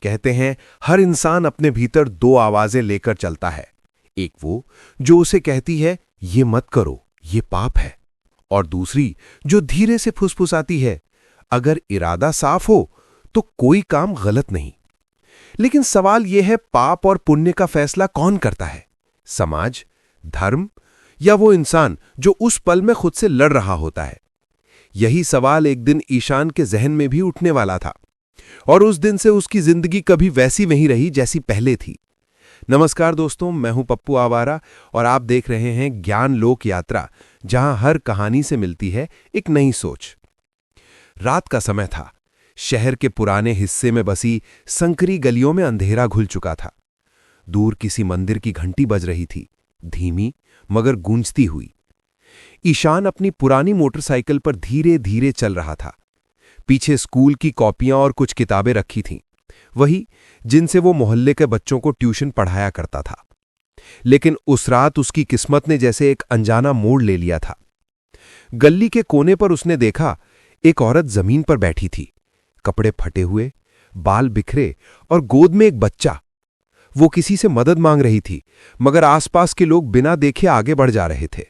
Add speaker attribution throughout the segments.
Speaker 1: कहते हैं हर इंसान अपने भीतर दो आवाजें लेकर चलता है। एक वो जो उसे कहती है ये मत करो, ये पाप है, और दूसरी जो धीरे से फुसफुसाती है अगर इरादा साफ हो तो कोई काम गलत नहीं। लेकिन सवाल यह है, पाप और पुण्य का फैसला कौन करता है? समाज, धर्म, या वो इंसान जो उस पल में खुद से लड़ रहा होता है? यही सवाल एक दिन ईशान के जहन में भी उठने वाला था, और उस दिन से उसकी जिंदगी कभी वैसी नहीं रही जैसी पहले थी। नमस्कार दोस्तों, मैं हूं पप्पू आवारा और आप देख रहे हैं ज्ञान लोक यात्रा, जहां हर कहानी से मिलती है एक नई सोच। रात का समय था। शहर के पुराने हिस्से में बसी संकरी गलियों में अंधेरा घुल चुका था। दूर किसी मंदिर की घंटी बज रही थी, धीमी मगर गूंजती हुई। ईशान अपनी पुरानी मोटरसाइकिल पर धीरे धीरे चल रहा था। पीछे स्कूल की कॉपियां और कुछ किताबें रखी थीं, वही जिनसे वो मोहल्ले के बच्चों को ट्यूशन पढ़ाया करता था। लेकिन उस रात उसकी किस्मत ने जैसे एक अनजाना मोड़ ले लिया था। गली के कोने पर उसने देखा, एक औरत जमीन पर बैठी थी, कपड़े फटे हुए, बाल बिखरे और गोद में एक बच्चा। वो किसी से मदद मांग रही थी, मगर आसपास के लोग बिना देखे आगे बढ़ जा रहे थे।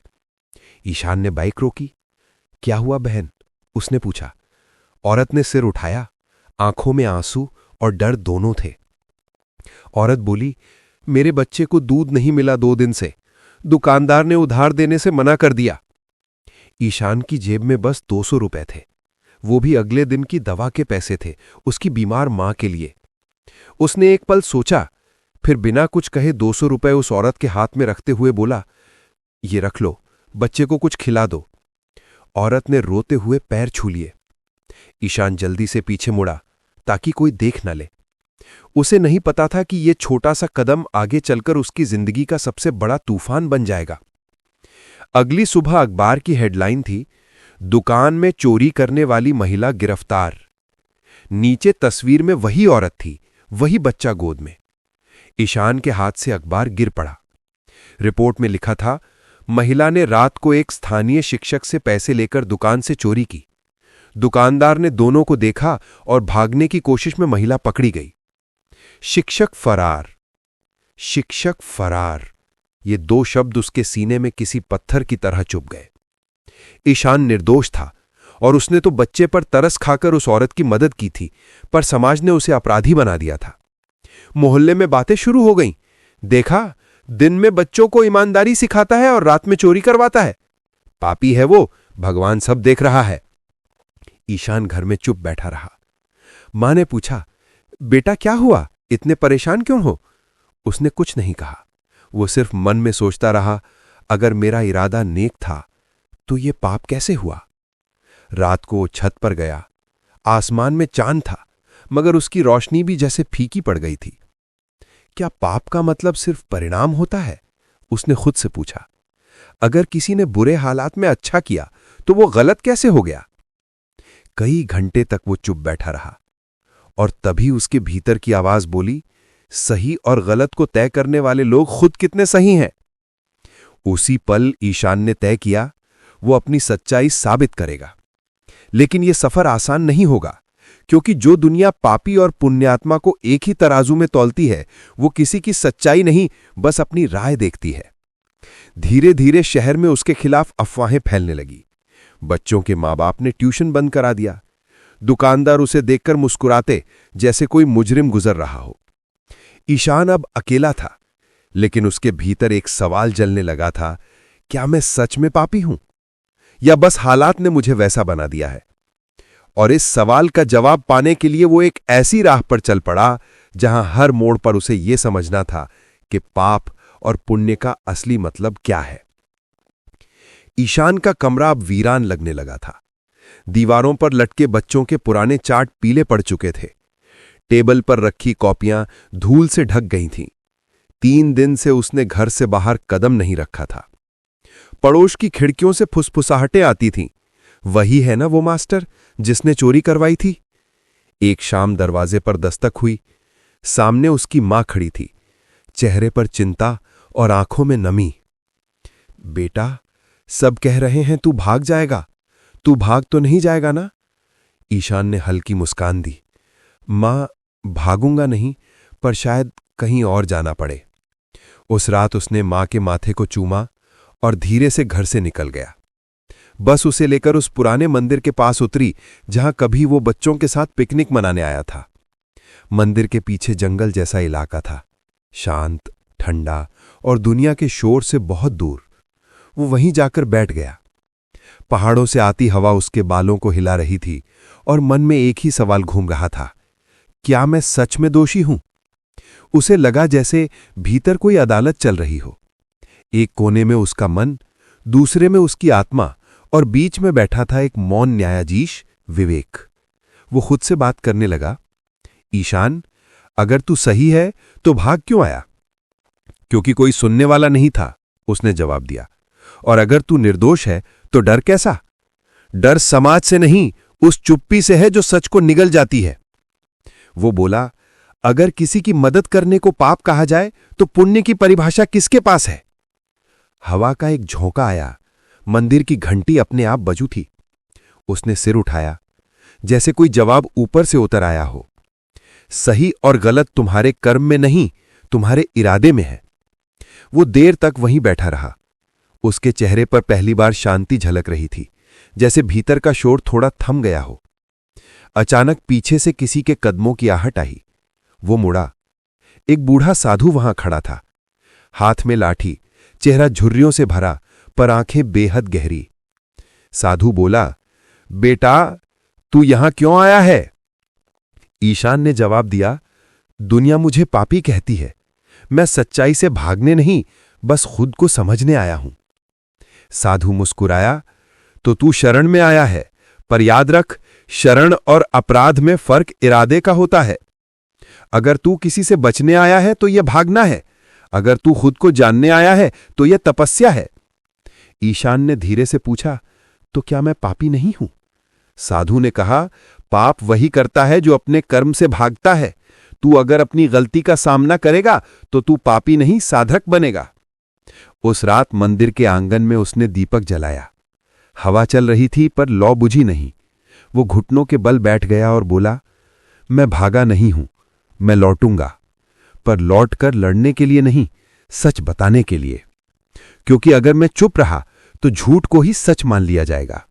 Speaker 1: ईशान ने बाइक रोकी। क्या हुआ बहन? उसने पूछा। औरत ने सिर उठाया, आंखों में आंसू और डर दोनों थे। औरत बोली, मेरे बच्चे को दूध नहीं मिला 2 दिन से। दुकानदार ने उधार देने से मना कर दिया। ईशान की जेब में बस 200 रुपए थे, वो भी अगले दिन की दवा के पैसे थे, उसकी बीमार मां के लिए। उसने एक पल सोचा, फिर बिना कुछ कहे 200 रुपए उस औरत के हाथ में रखते हुए बोला, ये रख लो, बच्चे को कुछ खिला दो। औरत ने रोते हुए पैर छू लिए। ईशान जल्दी से पीछे मुड़ा ताकि कोई देख न ले। उसे नहीं पता था कि यह छोटा सा कदम आगे चलकर उसकी जिंदगी का सबसे बड़ा तूफान बन जाएगा। अगली सुबह अखबार की हेडलाइन थी, दुकान में चोरी करने वाली महिला गिरफ्तार। नीचे तस्वीर में वही औरत थी, वही बच्चा गोद में। ईशान के हाथ से अखबार गिर पड़ा। रिपोर्ट में लिखा था, महिला ने रात को एक स्थानीय शिक्षक से पैसे लेकर दुकान से चोरी की। दुकानदार ने दोनों को देखा और भागने की कोशिश में महिला पकड़ी गई। शिक्षक फरार, शिक्षक फरार, ये 2 शब्द उसके सीने में किसी पत्थर की तरह चुभ गए। ईशान निर्दोष था और उसने तो बच्चे पर तरस खाकर उस औरत की मदद की थी, पर समाज ने उसे अपराधी बना दिया था। मोहल्ले में बातें शुरू हो गईं। देखा, दिन में बच्चों को ईमानदारी सिखाता है और रात में चोरी करवाता है। पापी है वो, भगवान सब देख रहा है। ईशान घर में चुप बैठा रहा। मां ने पूछा, बेटा क्या हुआ, इतने परेशान क्यों हो? उसने कुछ नहीं कहा। वो सिर्फ मन में सोचता रहा, अगर मेरा इरादा नेक था तो ये पाप कैसे हुआ? रात को छत पर गया। आसमान में चांद था, मगर उसकी रोशनी भी जैसे फीकी पड़ गई थी। क्या पाप का मतलब सिर्फ परिणाम होता है? उसने खुद से पूछा। अगर किसी ने बुरे हालात में अच्छा किया तो वो गलत कैसे हो गया? कई घंटे तक वो चुप बैठा रहा, और तभी उसके भीतर की आवाज बोली, सही और गलत को तय करने वाले लोग खुद कितने सही हैं। उसी पल ईशान ने तय किया, वो अपनी सच्चाई साबित करेगा। लेकिन यह सफर आसान नहीं होगा, क्योंकि जो दुनिया पापी और पुण्यात्मा को एक ही तराजू में तौलती है, वो किसी की सच्चाई नहीं, बस अपनी राय देखती है। धीरे धीरे शहर में उसके खिलाफ अफवाहें फैलने लगी। बच्चों के माँ बाप ने ट्यूशन बंद करा दिया। दुकानदार उसे देखकर मुस्कुराते जैसे कोई मुजरिम गुजर रहा हो। ईशान अब अकेला था, लेकिन उसके भीतर एक सवाल जलने लगा था, क्या मैं सच में पापी हूं, या बस हालात ने मुझे वैसा बना दिया है? और इस सवाल का जवाब पाने के लिए वो एक ऐसी राह पर चल पड़ा जहां हर मोड़ पर उसे यह समझना था कि पाप और पुण्य का असली मतलब क्या है। ईशान का कमरा अब वीरान लगने लगा था। दीवारों पर लटके बच्चों के पुराने चार्ट पीले पड़ चुके थे। टेबल पर रखी कॉपियां धूल से ढक गई थीं। 3 दिन से उसने घर से बाहर कदम नहीं रखा था। पड़ोस की खिड़कियों से फुसफुसाहटें आती थीं। वही है ना वो मास्टर जिसने चोरी करवाई थी? एक शाम दरवाजे पर दस्तक हुई। सामने उसकी मां खड़ी थी, चेहरे पर चिंता और आंखों में नमी। बेटा, सब कह रहे हैं तू भाग जाएगा, तू भाग तो नहीं जाएगा ना? ईशान ने हल्की मुस्कान दी। मां, भागूंगा नहीं, पर शायद कहीं और जाना पड़े। उस रात उसने मां के माथे को चूमा और धीरे से घर से निकल गया। बस उसे लेकर उस पुराने मंदिर के पास उतरी जहां कभी वो बच्चों के साथ पिकनिक मनाने आया था। मंदिर के पीछे जंगल जैसा इलाका था, शांत, ठंडा और दुनिया के शोर से बहुत दूर। वो वहीं जाकर बैठ गया। पहाड़ों से आती हवा उसके बालों को हिला रही थी और मन में एक ही सवाल घूम रहा था, क्या मैं सच में दोषी हूं? उसे लगा जैसे भीतर कोई अदालत चल रही हो। एक कोने में उसका मन, दूसरे में उसकी आत्मा और बीच में बैठा था एक मौन न्यायाधीश, विवेक। वो खुद से बात करने लगा, ईशान, अगर तू सही है तो भाग क्यों आया? क्योंकि कोई सुनने वाला नहीं था, उसने जवाब दिया। और अगर तू निर्दोष है तो डर कैसा? डर समाज से नहीं, उस चुप्पी से है जो सच को निगल जाती है। वो बोला, अगर किसी की मदद करने को पाप कहा जाए तो पुण्य की परिभाषा किसके पास है? हवा का एक झोंका आया। मंदिर की घंटी अपने आप बजू थी। उसने सिर उठाया, जैसे कोई जवाब ऊपर से उतर आया हो। सही और गलत तुम्हारे कर्म में नहीं, तुम्हारे इरादे में है। वो देर तक वहीं बैठा रहा। उसके चेहरे पर पहली बार शांति झलक रही थी, जैसे भीतर का शोर थोड़ा थम गया हो। अचानक पीछे से किसी के कदमों की आहट आई। वो मुड़ा। एक बूढ़ा साधु वहां खड़ा था, हाथ में लाठी, चेहरा झुर्रियों से भरा, पर आंखें बेहद गहरी। साधु बोला, बेटा, तू यहां क्यों आया है? ईशान ने जवाब दिया, दुनिया मुझे पापी कहती है। मैं सच्चाई से भागने नहीं, बस खुद को समझने आया हूं। साधु मुस्कुराया, तो तू शरण में आया है, पर याद रख, शरण और अपराध में फर्क इरादे का होता है। अगर तू किसी से बचने आया है तो यह भागना है, अगर तू खुद को जानने आया है तो यह तपस्या है। ईशान ने धीरे से पूछा, तो क्या मैं पापी नहीं हूं? साधु ने कहा, पाप वही करता है जो अपने कर्म से भागता है। तू अगर अपनी गलती का सामना करेगा तो तू पापी नहीं, साधक बनेगा। उस रात मंदिर के आंगन में उसने दीपक जलाया। हवा चल रही थी पर लौ बुझी नहीं। वो घुटनों के बल बैठ गया और बोला, मैं भागा नहीं हूं, मैं लौटूंगा, पर लौटकर लड़ने के लिए नहीं, सच बताने के लिए। क्योंकि अगर मैं चुप रहा तो झूठ को ही सच मान लिया जाएगा।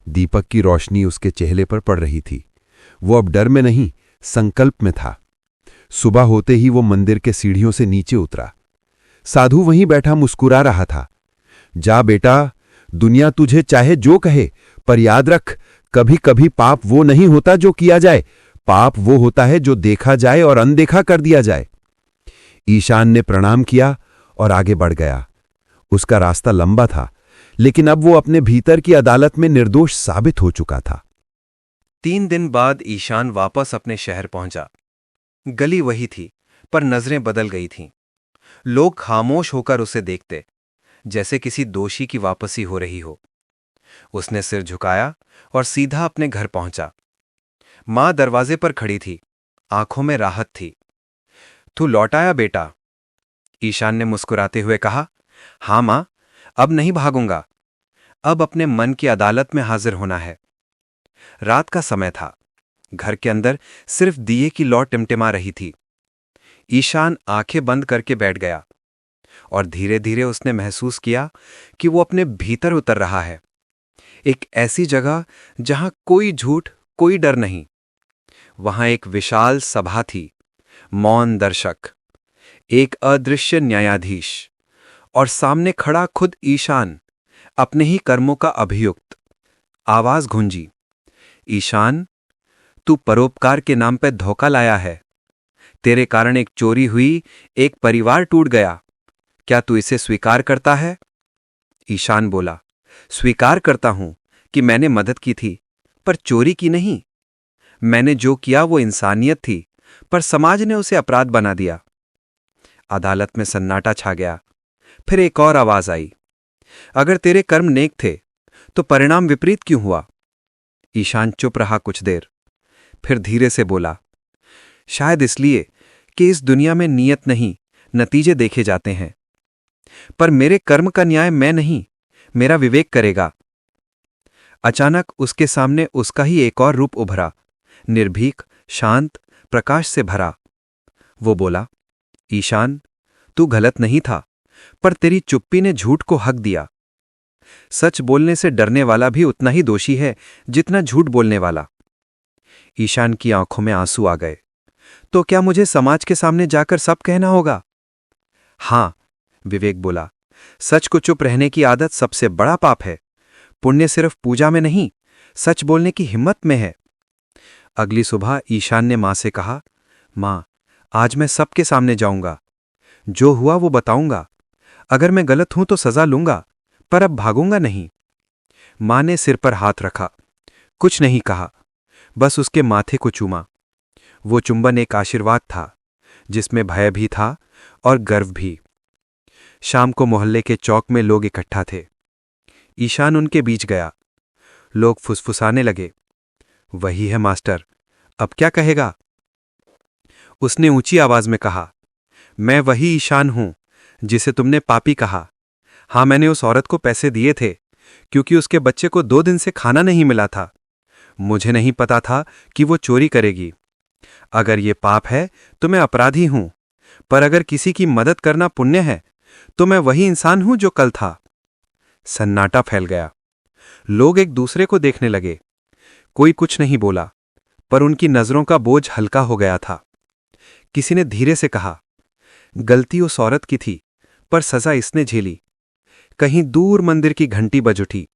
Speaker 1: दीपक की रोशनी उसके चेहरे पर पड़ रही थी। वो अब डर में नहीं, संकल्प में था। सुबह होते ही वो मंदिर के सीढ़ियों से नीचे उतरा। साधु वहीं बैठा मुस्कुरा रहा था। जा बेटा, दुनिया तुझे चाहे जो कहे, पर याद रख, कभी कभी पाप वो नहीं होता जो किया जाए, पाप वो होता है जो देखा जाए और अनदेखा कर दिया जाए। ईशान ने प्रणाम किया और आगे बढ़ गया। उसका रास्ता लंबा था, लेकिन अब वो अपने भीतर की अदालत में निर्दोष साबित हो चुका था।
Speaker 2: 3 दिन बाद ईशान वापस अपने शहर पहुंचा। गली वही थी, पर नजरें बदल गई थीं। लोग खामोश होकर उसे देखते, जैसे किसी दोषी की वापसी हो रही हो। उसने सिर झुकाया और सीधा अपने घर पहुंचा। मां दरवाजे पर खड़ी थी, आंखों में राहत थी। तू लौट आया बेटा, ईशान ने मुस्कुराते हुए कहा। हां मां, अब नहीं भागूंगा, अब अपने मन की अदालत में हाजिर होना है। रात का समय था। घर के अंदर सिर्फ दिए की लौ टिमटिमा रही थी। ईशान आंखें बंद करके बैठ गया और धीरे धीरे उसने महसूस किया कि वो अपने भीतर उतर रहा है। एक ऐसी जगह जहां कोई झूठ, कोई डर नहीं। वहां एक विशाल सभा थी, मौन दर्शक, एक अदृश्य न्यायाधीश और सामने खड़ा खुद ईशान, अपने ही कर्मों का अभियुक्त। आवाज गूंजी, ईशान, तू परोपकार के नाम पर धोखा लाया है। तेरे कारण एक चोरी हुई, एक परिवार टूट गया। क्या तू इसे स्वीकार करता है? ईशान बोला, स्वीकार करता हूं कि मैंने मदद की थी, पर चोरी की नहीं। मैंने जो किया वो इंसानियत थी, पर समाज ने उसे अपराध बना दिया। अदालत में सन्नाटा छा गया। फिर एक और आवाज आई, अगर तेरे कर्म नेक थे तो परिणाम विपरीत क्यों हुआ? ईशान चुप रहा कुछ देर, फिर धीरे से बोला, शायद इसलिए कि इस दुनिया में नियत नहीं, नतीजे देखे जाते हैं। पर मेरे कर्म का न्याय मैं नहीं, मेरा विवेक करेगा। अचानक उसके सामने उसका ही एक और रूप उभरा, निर्भीक, शांत, प्रकाश से भरा। वो बोला, ईशान, तू गलत नहीं था, पर तेरी चुप्पी ने झूठ को हक दिया। सच बोलने से डरने वाला भी उतना ही दोषी है जितना झूठ बोलने वाला। ईशान की आंखों में आंसू आ गए। तो क्या मुझे समाज के सामने जाकर सब कहना होगा? हां, विवेक बोला, सच को चुप रहने की आदत सबसे बड़ा पाप है। पुण्य सिर्फ पूजा में नहीं, सच बोलने की हिम्मत में है। अगली सुबह ईशान ने मां से कहा, मां, आज मैं सबके सामने जाऊंगा। जो हुआ वो बताऊंगा। अगर मैं गलत हूं तो सजा लूंगा, पर अब भागूंगा नहीं। मां ने सिर पर हाथ रखा, कुछ नहीं कहा, बस उसके माथे को चूमा। वो चुंबन एक आशीर्वाद था, जिसमें भय भी था और गर्व भी। शाम को मोहल्ले के चौक में लोग इकट्ठा थे। ईशान उनके बीच गया। लोग फुसफुसाने लगे, वही है मास्टर, अब क्या कहेगा? उसने ऊंची आवाज में कहा, मैं वही ईशान हूं जिसे तुमने पापी कहा। हां, मैंने उस औरत को पैसे दिए थे क्योंकि उसके बच्चे को 2 दिन से खाना नहीं मिला था। मुझे नहीं पता था कि वो चोरी करेगी। अगर ये पाप है तो मैं अपराधी हूं, पर अगर किसी की मदद करना पुण्य है तो मैं वही इंसान हूं जो कल था। सन्नाटा फैल गया। लोग एक दूसरे को देखने लगे। कोई कुछ नहीं बोला, पर उनकी नजरों का बोझ हल्का हो गया था। किसी ने धीरे से कहा, गलती उस औरत की थी, पर सजा इसने झेली। कहीं दूर मंदिर की घंटी बज उठी,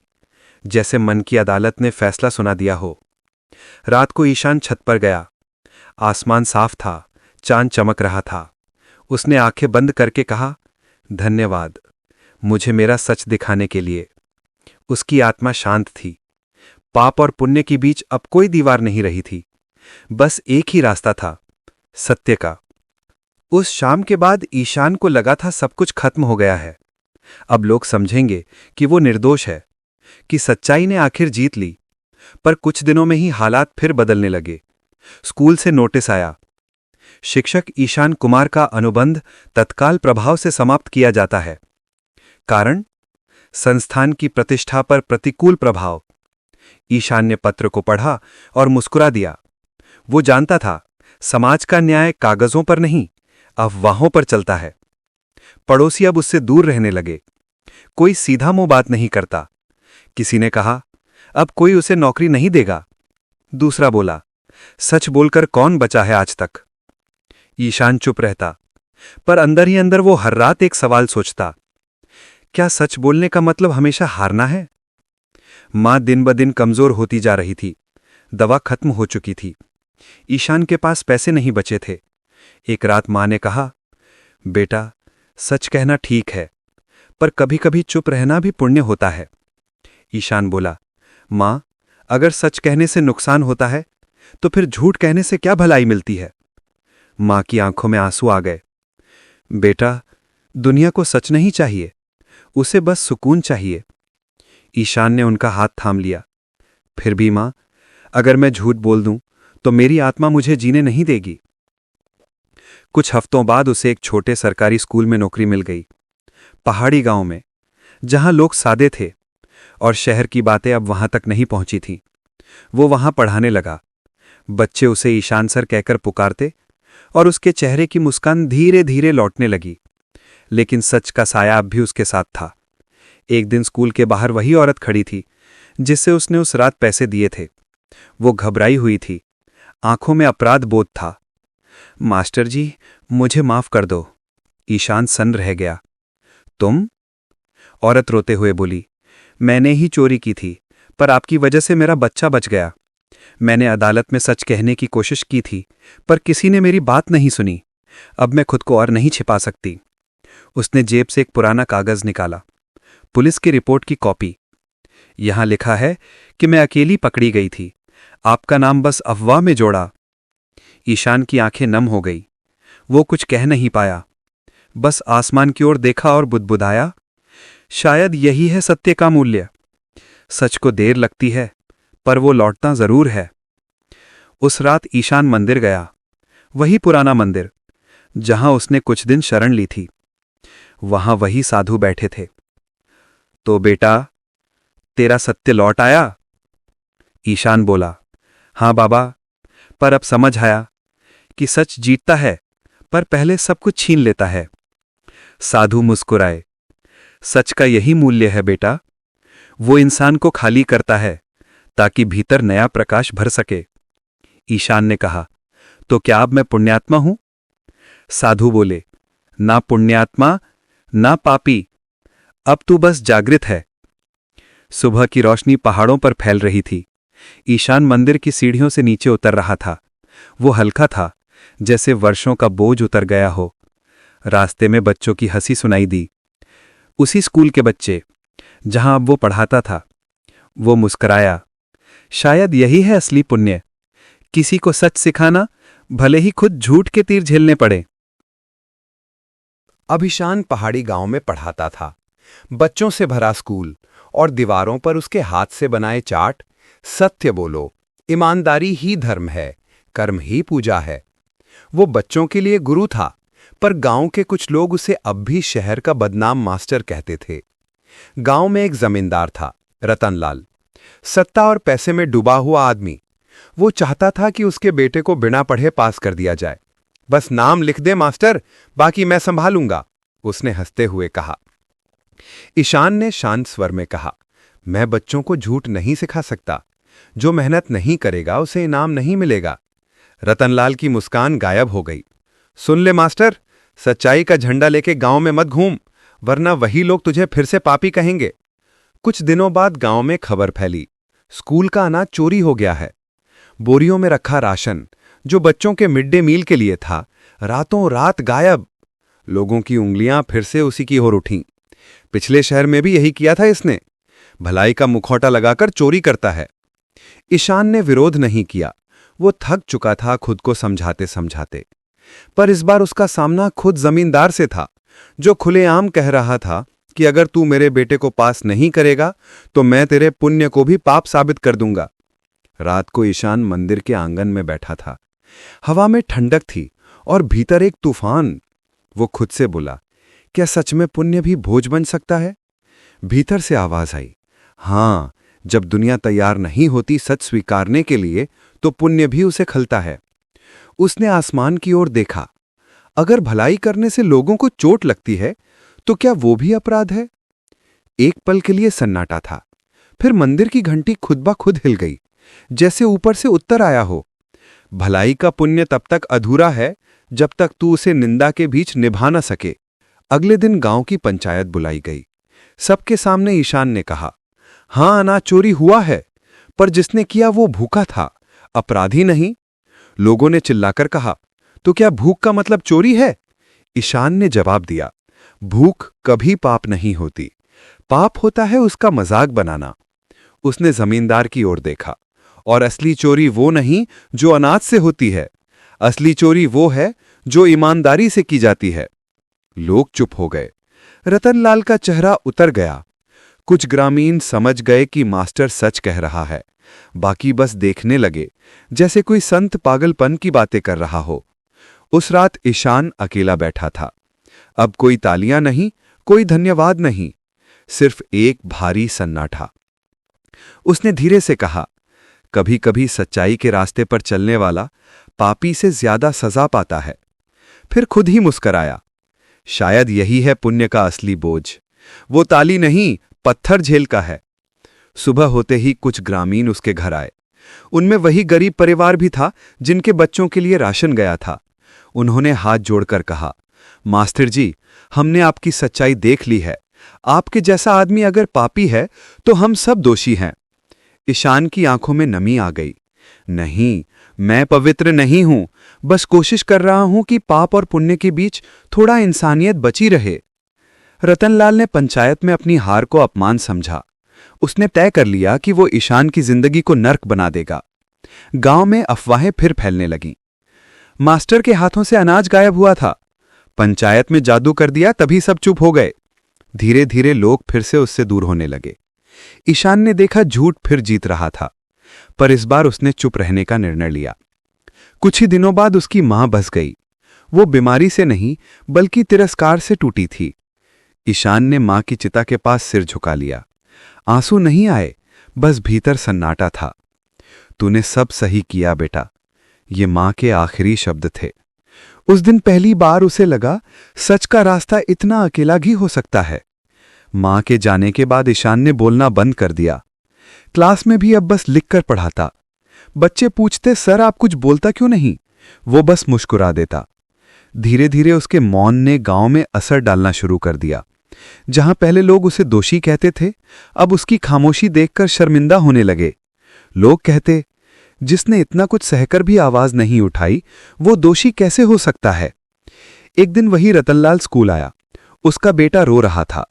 Speaker 2: जैसे मन की अदालत ने फैसला सुना दिया हो। रात को ईशान छत पर गया। आसमान साफ था, चांद चमक रहा था। उसने आंखें बंद करके कहा, धन्यवाद, मुझे मेरा सच दिखाने के लिए। उसकी आत्मा शांत थी। पाप और पुण्य के बीच अब कोई दीवार नहीं रही थी, बस एक ही रास्ता था, सत्य का। उस शाम के बाद ईशान को लगा था सब कुछ खत्म हो गया है। अब लोग समझेंगे कि वो निर्दोष है, कि सच्चाई ने आखिर जीत ली। पर कुछ दिनों में ही हालात फिर बदलने लगे। स्कूल से नोटिस आया, शिक्षक ईशान कुमार का अनुबंध तत्काल प्रभाव से समाप्त किया जाता है। कारण, संस्थान की प्रतिष्ठा पर प्रतिकूल प्रभाव। ईशान ने पत्र को पढ़ा और मुस्कुरा दिया। वो जानता था, समाज का न्याय कागजों पर नहीं, अफवाहों पर चलता है। पड़ोसी अब उससे दूर रहने लगे। कोई सीधा मुंह बात नहीं करता। किसी ने कहा, अब कोई उसे नौकरी नहीं देगा। दूसरा बोला, सच बोलकर कौन बचा है आज तक? ईशान चुप रहता, पर अंदर ही अंदर वो हर रात एक सवाल सोचता, क्या सच बोलने का मतलब हमेशा हारना है? मां दिन ब दिन कमजोर होती जा रही थी। दवा खत्म हो चुकी थी। ईशान के पास पैसे नहीं बचे थे। एक रात मां ने कहा, बेटा, सच कहना ठीक है, पर कभी कभी चुप रहना भी पुण्य होता है। ईशान बोला, मां, अगर सच कहने से नुकसान होता है तो फिर झूठ कहने से क्या भलाई मिलती है? मां की आंखों में आंसू आ गए। बेटा, दुनिया को सच नहीं चाहिए, उसे बस सुकून चाहिए। ईशान ने उनका हाथ थाम लिया। फिर भी मां, अगर मैं झूठ बोल दूं तो मेरी आत्मा मुझे जीने नहीं देगी। कुछ हफ्तों बाद उसे एक छोटे सरकारी स्कूल में नौकरी मिल गई, पहाड़ी गांव में, जहां लोग सादे थे और शहर की बातें अब वहां तक नहीं पहुंची थीं। वो वहां पढ़ाने लगा। बच्चे उसे ईशान सर कहकर पुकारते और उसके चेहरे की मुस्कान धीरे धीरे लौटने लगी। लेकिन सच का साया अब भी उसके साथ था। एक दिन स्कूल के बाहर वही औरत खड़ी थी जिससे उसने उस रात पैसे दिए थे। वो घबराई हुई थी, आंखों में अपराध बोध था। मास्टर जी, मुझे माफ कर दो। ईशान सन्न रह गया। तुम? औरत रोते हुए बोली, मैंने ही चोरी की थी, पर आपकी वजह से मेरा बच्चा बच गया। मैंने अदालत में सच कहने की कोशिश की थी, पर किसी ने मेरी बात नहीं सुनी। अब मैं खुद को और नहीं छिपा सकती। उसने जेब से एक पुराना कागज निकाला, पुलिस की रिपोर्ट की कॉपी। यहां लिखा है कि मैं अकेली पकड़ी गई थी, आपका नाम बस अफवाह में जोड़ा। ईशान की आंखें नम हो गई। वो कुछ कह नहीं पाया, बस आसमान की ओर देखा और बुदबुदाया, शायद यही है सत्य का मूल्य। सच को देर लगती है, पर वो लौटता जरूर है। उस रात ईशान मंदिर गया, वही पुराना मंदिर जहां उसने कुछ दिन शरण ली थी। वहां वही साधु बैठे थे। तो बेटा, तेरा सत्य लौट आया? ईशान बोला, हां बाबा, पर अब समझ आया कि सच जीतता है, पर पहले सब कुछ छीन लेता है। साधु मुस्कुराए। सच का यही मूल्य है बेटा। वो इंसान को खाली करता है ताकि भीतर नया प्रकाश भर सके। ईशान ने कहा, तो क्या अब मैं पुण्यात्मा हूं? साधु बोले, ना पुण्यात्मा ना पापी, अब तू बस जागृत है। सुबह की रोशनी पहाड़ों पर फैल रही थी। ईशान मंदिर की सीढ़ियों से नीचे उतर रहा था। वो हल्का था, जैसे वर्षों का बोझ उतर गया हो। रास्ते में बच्चों की हंसी सुनाई दी। उसी स्कूल के बच्चे जहां अब वो पढ़ाता था। वो मुस्कराया। शायद यही है असली पुण्य, किसी को सच सिखाना, भले ही खुद झूठ के तीर झेलने पड़े।
Speaker 1: अब ईशान पहाड़ी गांव में पढ़ाता था। बच्चों से भरा स्कूल और दीवारों पर उसके हाथ से बनाए चार्ट, सत्य बोलो, ईमानदारी ही धर्म है, कर्म ही पूजा है। वो बच्चों के लिए गुरु था, पर गांव के कुछ लोग उसे अब भी शहर का बदनाम मास्टर कहते थे। गांव में एक जमींदार था, रतनलाल, सत्ता और पैसे में डूबा हुआ आदमी। वो चाहता था कि उसके बेटे को बिना पढ़े पास कर दिया जाए। बस नाम लिख दे मास्टर, बाकी मैं संभालूंगा, उसने हंसते हुए कहा। ईशान ने शांत स्वर में कहा, मैं बच्चों को झूठ नहीं सिखा सकता। जो मेहनत नहीं करेगा उसे इनाम नहीं मिलेगा। रतनलाल की मुस्कान गायब हो गई। सुन ले मास्टर, सच्चाई का झंडा लेके गांव में मत घूम, वरना वही लोग तुझे फिर से पापी कहेंगे। कुछ दिनों बाद गांव में खबर फैली, स्कूल का अनाज चोरी हो गया है। बोरियों में रखा राशन, जो बच्चों के मिड डे मील के लिए था, रातों रात गायब। लोगों की उंगलियां फिर से उसी की ओर उठीं। पिछले शहर में भी यही किया था इसने। भलाई का मुखौटा लगाकर चोरी करता है। ईशान ने विरोध नहीं किया। वो थक चुका था खुद को समझाते समझाते। पर इस बार उसका सामना खुद जमींदार से था, जो खुलेआम कह रहा था कि अगर तू मेरे बेटे को पास नहीं करेगा तो मैं तेरे पुण्य को भी पाप साबित कर दूंगा। रात को ईशान मंदिर के आंगन में बैठा था। हवा में ठंडक थी और भीतर एक तूफान। वो खुद से बोला, क्या सच में पुण्य भी भोज बन सकता है? भीतर से आवाज आई, हां, जब दुनिया तैयार नहीं होती सच स्वीकारने के लिए तो पुण्य भी उसे खलता है। उसने आसमान की ओर देखा। अगर भलाई करने से लोगों को चोट लगती है तो क्या वो भी अपराध है? एक पल के लिए सन्नाटा था। फिर मंदिर की घंटी खुद ब खुद हिल गई, जैसे ऊपर से उत्तर आया हो। भलाई का पुण्य तब तक अधूरा है जब तक तू उसे निंदा के बीच निभा न सके। अगले दिन गांव की पंचायत बुलाई गई। सबके सामने ईशान ने कहा, हां, अनाज चोरी हुआ है, पर जिसने किया वो भूखा था, अपराधी नहीं। लोगों ने चिल्लाकर कहा, तो क्या भूख का मतलब चोरी है? ईशान ने जवाब दिया, भूख कभी पाप नहीं होती, पाप होता है उसका मजाक बनाना। उसने जमींदार की ओर देखा, और असली चोरी वो नहीं जो अनाज से होती है, असली चोरी वो है जो ईमानदारी से की जाती है। लोग चुप हो गए। रतनलाल का चेहरा उतर गया। कुछ ग्रामीण समझ गए कि मास्टर सच कह रहा है, बाकी बस देखने लगे, जैसे कोई संत पागलपन की बातें कर रहा हो। उस रात ईशान अकेला बैठा था। अब कोई तालियां नहीं, कोई धन्यवाद नहीं, सिर्फ एक भारी सन्नाटा। उसने धीरे से कहा, कभी कभी सच्चाई के रास्ते पर चलने वाला पापी से ज्यादा सजा पाता है। फिर खुद ही मुस्कराया। शायद यही है पुण्य का असली बोझ। वो ताली नहीं, पत्थर झेल का है। सुबह होते ही कुछ ग्रामीण उसके घर आए। उनमें वही गरीब परिवार भी था जिनके बच्चों के लिए राशन गया था। उन्होंने हाथ जोड़कर कहा, मास्टर जी, हमने आपकी सच्चाई देख ली है। आपके जैसा आदमी अगर पापी है तो हम सब दोषी हैं। ईशान की आंखों में नमी आ गई। नहीं, मैं पवित्र नहीं हूं, बस कोशिश कर रहा हूं कि पाप और पुण्य के बीच थोड़ा इंसानियत बची रहे। रतनलाल ने पंचायत में अपनी हार को अपमान समझा। उसने तय कर लिया कि वो ईशान की जिंदगी को नर्क बना देगा। गांव में अफवाहें फिर फैलने लगीं। मास्टर के हाथों से अनाज गायब हुआ था, पंचायत में जादू कर दिया, तभी सब चुप हो गए। धीरे धीरे लोग फिर से उससे दूर होने लगे। ईशान ने देखा झूठ फिर जीत रहा था, पर इस बार उसने चुप रहने का निर्णय लिया। कुछ ही दिनों बाद उसकी मां बस गई। वो बीमारी से नहीं बल्कि तिरस्कार से टूटी थी। ईशान ने मां की चिता के पास सिर झुका लिया। आंसू नहीं आए, बस भीतर सन्नाटा था। तूने सब सही किया बेटा,
Speaker 3: ये मां के आखिरी शब्द थे। उस दिन पहली बार उसे लगा सच का रास्ता इतना अकेला भी हो सकता है। मां के जाने के बाद ईशान ने बोलना बंद कर दिया। क्लास में भी अब बस लिखकर पढ़ाता। बच्चे पूछते, सर आप कुछ बोलता क्यों नहीं? वो बस मुस्कुरा देता। धीरे धीरे उसके मौन ने गांव में असर डालना शुरू कर दिया। जहां पहले लोग उसे दोषी कहते थे, अब उसकी खामोशी देखकर शर्मिंदा होने लगे। लोग कहते, जिसने इतना कुछ सहकर भी आवाज नहीं उठाई, वो दोषी कैसे हो सकता है? एक दिन वही रतनलाल स्कूल आया। उसका बेटा रो रहा था।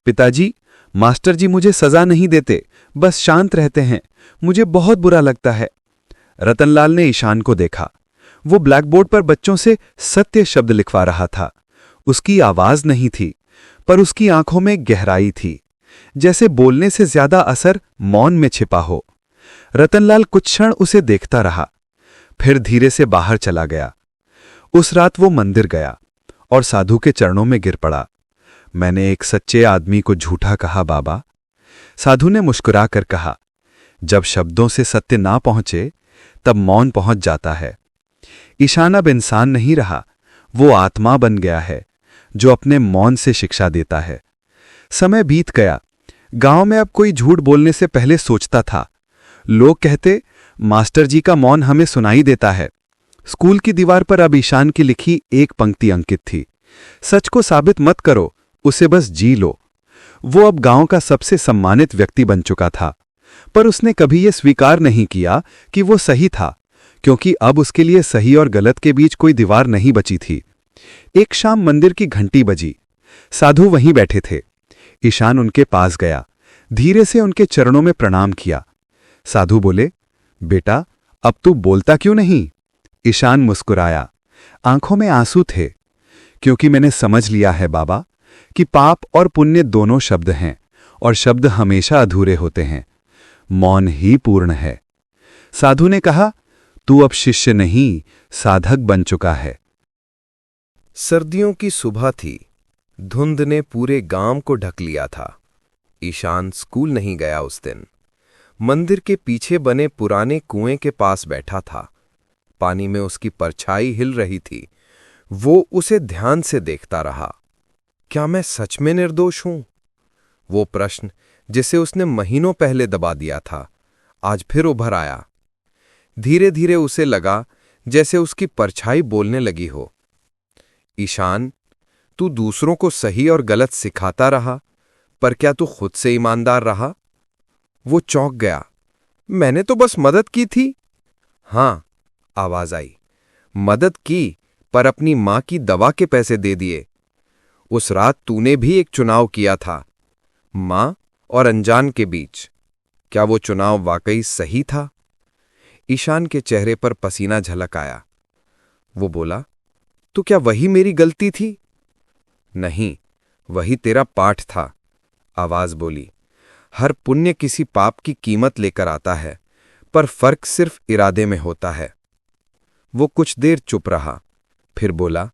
Speaker 3: पिताजी, मास्टर जी मुझे सजा नहीं देते, बस शांत रहते हैं, मुझे बहुत बुरा लगता है। रतनलाल ने ईशान को देखा। वो ब्लैकबोर्ड पर बच्चों से सत्य शब्द लिखवा रहा था। उसकी आवाज नहीं थी, पर उसकी आंखों में गहराई थी, जैसे बोलने से ज्यादा असर मौन में छिपा हो। रतनलाल कुछ क्षण उसे देखता रहा, फिर धीरे से बाहर चला गया। उस रात वो मंदिर गया और साधु के चरणों में गिर पड़ा। मैंने एक सच्चे आदमी को झूठा कहा बाबा। साधु ने मुस्कुरा कर कहा, जब शब्दों से सत्य ना पहुंचे तब मौन पहुंच जाता है। ईशान अब इंसान नहीं रहा, वो आत्मा बन गया है जो अपने मौन से शिक्षा देता है। समय बीत गया। गांव में अब कोई झूठ बोलने से पहले सोचता था। लोग कहते, मास्टर जी का मौन हमें सुनाई देता है। स्कूल की दीवार पर अब ईशान की लिखी एक पंक्ति अंकित थी, सच को साबित मत करो, उसे बस जी लो। वो अब गांव का सबसे सम्मानित व्यक्ति बन चुका था, पर उसने कभी यह स्वीकार नहीं किया कि वो सही था, क्योंकि अब उसके लिए सही और गलत के बीच कोई दीवार नहीं बची थी। एक शाम मंदिर की घंटी बजी। साधु वहीं बैठे थे। ईशान उनके पास गया, धीरे से उनके चरणों में प्रणाम किया। साधु बोले, बेटा अब तू बोलता क्यों नहीं? ईशान मुस्कुराया। आंखों में आंसू थे। क्योंकि मैंने समझ लिया है बाबा कि पाप और पुण्य दोनों शब्द हैं, और शब्द हमेशा अधूरे होते हैं। मौन ही पूर्ण है। साधु ने कहा, तू अब शिष्य नहीं, साधक बन चुका है।
Speaker 1: सर्दियों की सुबह थी। धुंध ने पूरे गांव को ढक लिया था। ईशान स्कूल नहीं गया उस दिन। मंदिर के पीछे बने पुराने कुएं के पास बैठा था। पानी में उसकी परछाई हिल रही थी। वो उसे ध्यान से देखता रहा। क्या मैं सच में निर्दोष हूं? वो प्रश्न जिसे उसने महीनों पहले दबा दिया था, आज फिर उभर आया। धीरे धीरे उसे लगा जैसे उसकी परछाई बोलने लगी हो। ईशान, तू दूसरों को सही और गलत सिखाता रहा, पर क्या तू खुद से ईमानदार रहा? वो चौंक गया। मैंने तो बस मदद की थी। हां, आवाज आई, मदद की, पर अपनी मां की दवा के पैसे दे दिए। उस रात तूने भी एक चुनाव किया था, मां और अनजान के बीच। क्या वो चुनाव वाकई सही था? ईशान के चेहरे पर पसीना झलक आया। वो बोला, तो क्या वही मेरी गलती थी? नहीं, वही तेरा पाठ था। आवाज बोली, हर पुण्य किसी पाप की कीमत लेकर आता है, पर फर्क सिर्फ इरादे में होता है। वो कुछ देर चुप रहा, फिर बोला,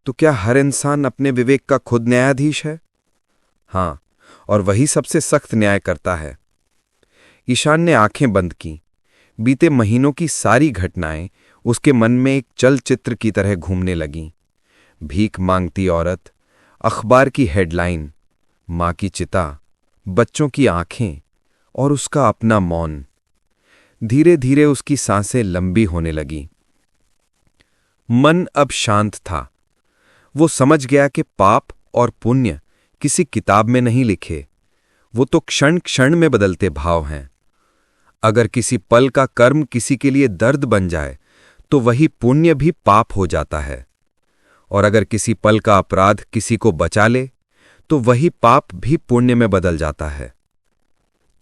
Speaker 1: तो क्या हर इंसान अपने विवेक का खुद न्यायाधीश है? हां, और वही सबसे सख्त न्याय करता है। ईशान ने आंखें बंद की। बीते महीनों की सारी घटनाएं उसके मन में एक चलचित्र की तरह घूमने लगीं। भीख मांगती औरत, अखबार की हेडलाइन, मां की चिता, बच्चों की आंखें और उसका अपना मौन। धीरे धीरे उसकी सांसें लंबी होने लगीं। मन अब शांत था। वो समझ गया कि पाप और पुण्य किसी किताब में नहीं लिखे, वो तो क्षण क्षण में बदलते भाव हैं। अगर किसी पल का कर्म किसी के लिए दर्द बन जाए, तो वही पुण्य भी पाप हो जाता है, और अगर किसी पल का अपराध किसी को बचा ले, तो वही पाप भी पुण्य में बदल जाता है।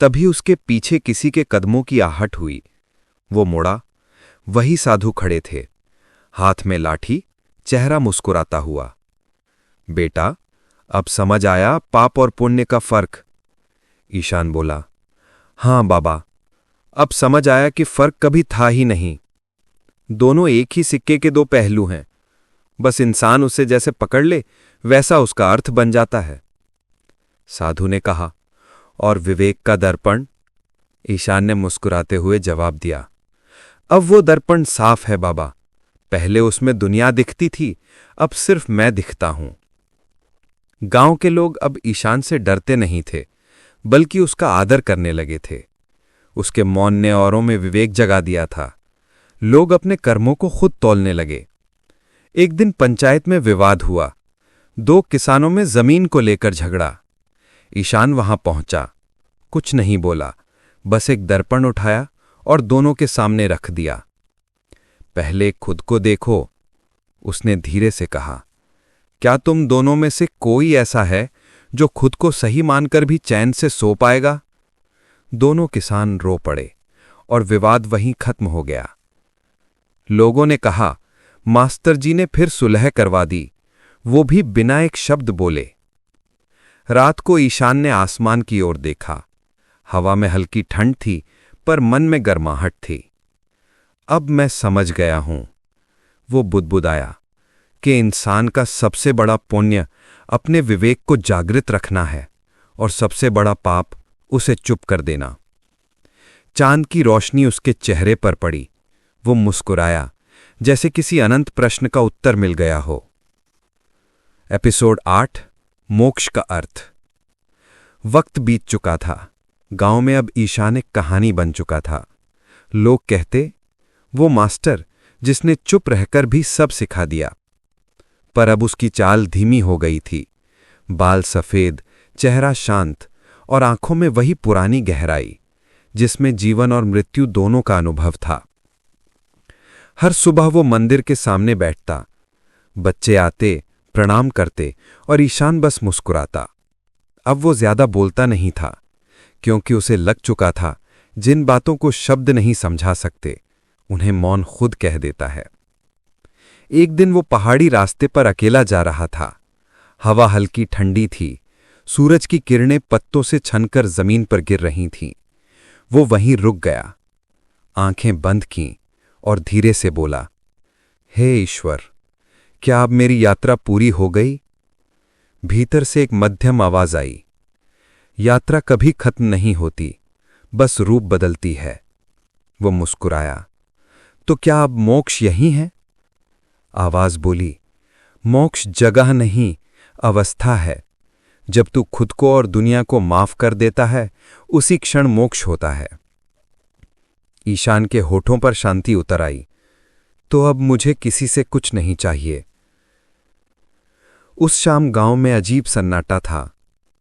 Speaker 1: तभी उसके पीछे किसी के कदमों की आहट हुई। वो मुड़ा। वही साधु खड़े थे, हाथ में लाठी, चेहरा मुस्कुराता हुआ। बेटा, अब समझ आया पाप और पुण्य का फर्क? ईशान बोला, हां बाबा, अब समझ आया कि फर्क कभी था ही नहीं। दोनों एक ही सिक्के के दो पहलू हैं, बस इंसान उसे जैसे पकड़ ले वैसा उसका अर्थ बन जाता है। साधु ने कहा, और विवेक का दर्पण? ईशान ने मुस्कुराते हुए जवाब दिया,
Speaker 2: अब वो दर्पण साफ है बाबा। पहले उसमें दुनिया दिखती थी, अब सिर्फ मैं दिखता हूं। गांव के लोग अब ईशान से डरते नहीं थे, बल्कि उसका आदर करने लगे थे। उसके मौन ने औरों में विवेक जगा दिया था। लोग अपने कर्मों को खुद तौलने लगे। एक दिन पंचायत में विवाद हुआ। 2 किसानों में जमीन को लेकर झगड़ा। ईशान वहां पहुंचा, कुछ नहीं बोला, बस एक दर्पण उठाया और दोनों के सामने रख दिया। पहले खुद को देखो, उसने धीरे से कहा। क्या तुम दोनों में से कोई ऐसा है जो खुद को सही मानकर भी चैन से सो पाएगा? दोनों किसान रो पड़े और विवाद वहीं खत्म हो गया। लोगों ने कहा, मास्टर जी ने फिर सुलह करवा दी, वो भी बिना एक शब्द बोले। रात को ईशान ने आसमान की ओर देखा। हवा में हल्की ठंड थी, पर मन में गर्माहट थी। अब मैं समझ गया हूं, वो बुदबुदाया, कि इंसान का सबसे बड़ा पुण्य अपने विवेक को जागृत रखना है और सबसे बड़ा पाप उसे चुप कर देना। चांद की रोशनी उसके चेहरे पर पड़ी। वो मुस्कुराया, जैसे किसी अनंत प्रश्न का उत्तर मिल गया हो। एपिसोड 8, मोक्ष का अर्थ। वक्त बीत चुका था। गांव में अब ईशान एक कहानी बन चुका था। लोग कहते, वो मास्टर जिसने चुप रहकर भी सब सिखा दिया। पर अब उसकी चाल धीमी हो गई थी। बाल सफेद, चेहरा शांत और आंखों में वही पुरानी गहराई, जिसमें जीवन और मृत्यु दोनों का अनुभव था। हर सुबह वो मंदिर के सामने बैठता। बच्चे आते, प्रणाम करते और ईशान बस मुस्कुराता। अब वो ज्यादा बोलता नहीं था, क्योंकि उसे लग चुका था, जिन बातों को शब्द नहीं समझा सकते, उन्हें मौन खुद कह देता है। एक दिन वो पहाड़ी रास्ते पर अकेला जा रहा था। हवा हल्की ठंडी थी। सूरज की किरणें पत्तों से छनकर जमीन पर गिर रही थीं। वो वहीं रुक गया, आंखें बंद कीं और धीरे से बोला, हे ईश्वर, क्या अब मेरी यात्रा पूरी हो गई? भीतर से एक मध्यम आवाज आई, यात्रा कभी खत्म नहीं होती, बस रूप बदलती है। वो मुस्कुराया, तो क्या अब मोक्ष यही है? आवाज बोली, मोक्ष जगह नहीं, अवस्था है। जब तू खुद को और दुनिया को माफ कर देता है, उसी क्षण मोक्ष होता है। ईशान के होठों पर शांति उतर आई। तो अब मुझे किसी से कुछ नहीं चाहिए। उस शाम गांव में अजीब सन्नाटा था।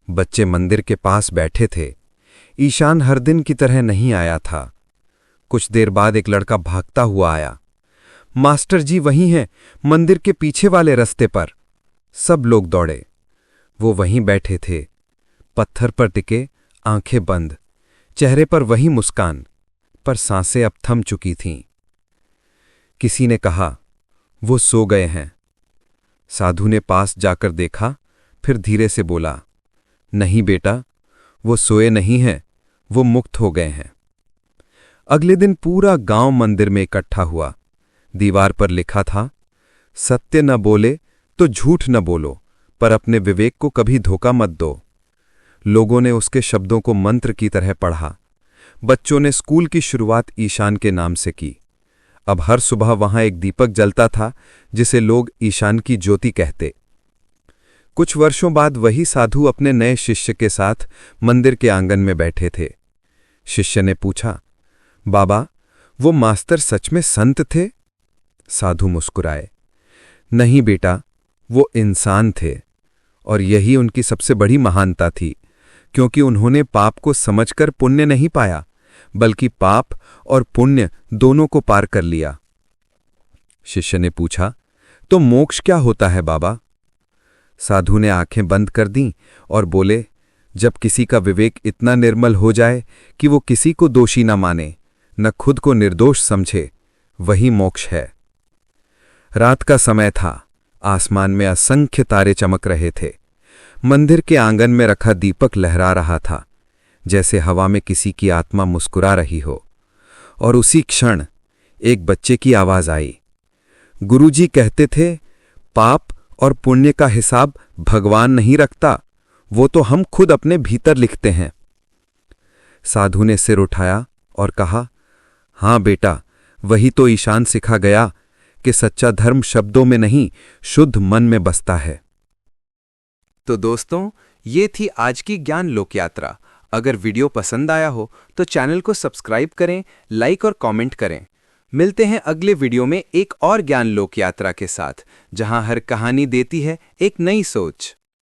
Speaker 2: बच्चे मंदिर के पास बैठे थे। ईशान हर दिन की तरह नहीं आया था। कुछ देर बाद एक लड़का भागता हुआ आया। मास्टर जी वहीं हैं, मंदिर के पीछे वाले रास्ते पर। सब लोग दौड़े। वो वहीं बैठे थे, पत्थर पर टिके, आंखें बंद, चेहरे पर वही मुस्कान, पर सांसें अब थम चुकी थीं। किसी ने कहा, वो सो गए हैं। साधु ने पास जाकर देखा, फिर धीरे से बोला, नहीं बेटा, वो सोए नहीं हैं, वो मुक्त हो गए हैं। अगले दिन पूरा गांव मंदिर में इकट्ठा हुआ। दीवार पर लिखा था, सत्य न बोले तो झूठ न बोलो, पर अपने विवेक को कभी धोखा मत दो। लोगों ने उसके शब्दों को मंत्र की तरह पढ़ा। बच्चों ने स्कूल की शुरुआत ईशान के नाम से की। अब हर सुबह वहां एक दीपक जलता था, जिसे लोग ईशान की ज्योति कहते। कुछ वर्षों बाद वही साधु अपने नए शिष्य के साथ मंदिर के आंगन में बैठे थे। शिष्य ने पूछा, बाबा, वो मास्टर सच में संत थे? साधु मुस्कुराए, नहीं बेटा, वो इंसान थे, और यही उनकी सबसे बड़ी महानता थी, क्योंकि उन्होंने पाप को समझकर पुण्य नहीं पाया, बल्कि पाप और पुण्य दोनों को पार कर लिया। शिष्य ने पूछा, तो मोक्ष क्या होता है बाबा? साधु ने आंखें बंद कर दीं और बोले, जब किसी का विवेक इतना निर्मल हो जाए कि वो किसी को दोषी न माने, न खुद को निर्दोष समझे, वही मोक्ष है। रात का समय था। आसमान में असंख्य तारे चमक रहे थे। मंदिर के आंगन में रखा दीपक लहरा रहा था, जैसे हवा में किसी की आत्मा मुस्कुरा रही हो। और उसी क्षण एक बच्चे की आवाज आई, गुरुजी कहते थे, पाप और पुण्य का हिसाब भगवान नहीं रखता, वो तो हम खुद अपने भीतर लिखते हैं। साधु ने सिर उठाया और कहा, हां बेटा,
Speaker 3: वही तो ईशान सिखा गया कि सच्चा धर्म शब्दों में नहीं, शुद्ध मन में बसता है।
Speaker 2: तो दोस्तों, ये थी आज की ज्ञान लोक यात्रा। अगर वीडियो पसंद आया हो तो चैनल को सब्सक्राइब करें, लाइक और कमेंट करें। मिलते हैं अगले वीडियो में एक और ज्ञान लोक यात्रा के साथ, जहां हर कहानी देती है एक नई सोच।